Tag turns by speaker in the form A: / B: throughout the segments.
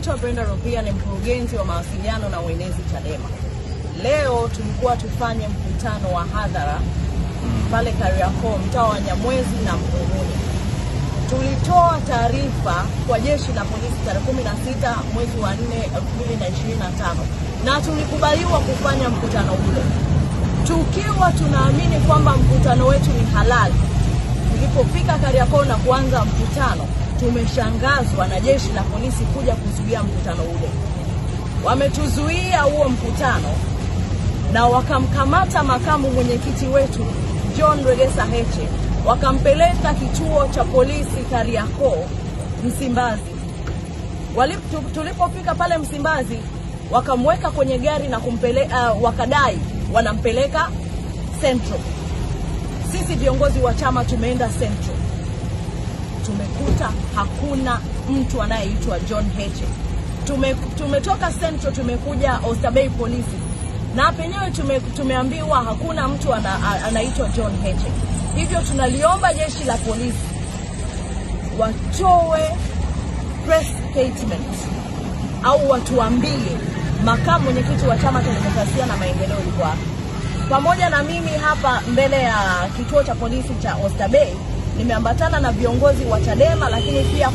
A: naitwa Brenda Rupia, ni mkurugenzi wa mawasiliano na uenezi Chadema. Leo tulikuwa tufanye mkutano wa hadhara pale Kariakoo, mtaa wa Nyamwezi na Mkunguni. Tulitoa taarifa kwa jeshi la polisi tarehe 16 mwezi wa 4 2025 na tulikubaliwa kufanya mkutano ule, tukiwa tunaamini kwamba mkutano wetu ni halali. Tulipofika Kariakoo na kuanza mkutano, tumeshangazwa na jeshi la polisi kuja kuzuia mkutano ule. Wametuzuia huo mkutano na wakamkamata makamu mwenyekiti wetu John Regesa Heche, wakampeleka kituo cha polisi Kariakoo Msimbazi. Tulipofika pale Msimbazi, wakamweka kwenye gari na wakadai wanampeleka Central. Sisi viongozi wa chama tumeenda Central, tumekuta hakuna mtu anayeitwa John Heche. Tumetoka Central tumekuja Oysterbay polisi, na penyewe tumeambiwa hakuna mtu anaitwa John Heche. Hivyo tunaliomba jeshi la polisi watoe press statement au watuambie makamu mwenyekiti wa chama cha demokrasia na maendeleo yuko wapi. Pamoja na mimi hapa mbele ya kituo cha polisi cha Oysterbay nimeambatana na viongozi wa Chadema, lakini pia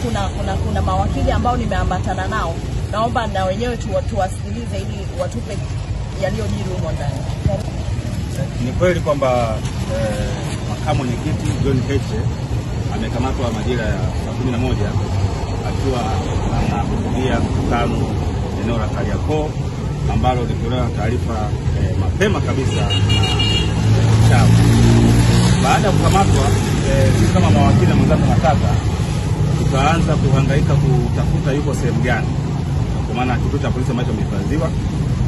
A: kuna mawakili ambao nimeambatana nao. Naomba na wenyewe tuwasikilize ili watupe yaliyojiri huko ndani.
B: Ni kweli kwamba makamu mwenyekiti John Heche amekamatwa majira ya saa 11 akiwa anahudhuria mkutano eneo la Kariakoo ambalo lilitolewa taarifa mapema kabisa na chama. Baada ya kukamatwa, sisi kama mawakili mwenzangu Matata tukaanza kuhangaika kutafuta yuko sehemu gani, kwa maana kituo cha polisi ambacho amehifadhiwa.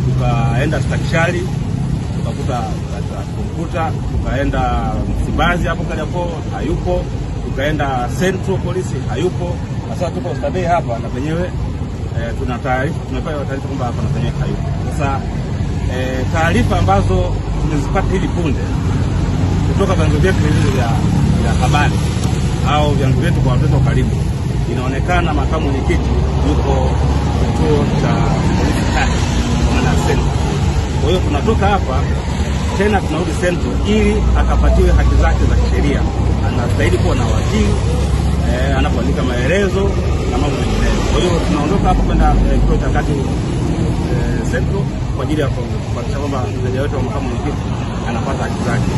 B: Tukaenda Stakishari tukakuta, tukaenda Msimbazi hapo Kariakoo hayupo, tukaenda Central polisi hayupo. Sasa tuko Oysterbay hapa na penyewe tuna taarifa, tumepewa taarifa kwamba hapa na penyewe hayupo. Sasa taarifa ambazo tumezipata hivi punde kutoka vyanzo vyetu vya habari au vyanzo vyetu kwa watu wa karibu, inaonekana makamu mwenyekiti yuko kituo cha polisi na Central. Kwa hiyo tunatoka hapa tena tunarudi Central ili akapatiwe haki zake za kisheria. Anastahili kuwa na wakili anapoandika maelezo na mambo mengineyo. Kwa hiyo tunaondoka hapa kwenda kituo cha kati Central kwa ajili ya kuhakikisha kwamba mteja wetu wa makamu mwenyekiti anapata haki zake.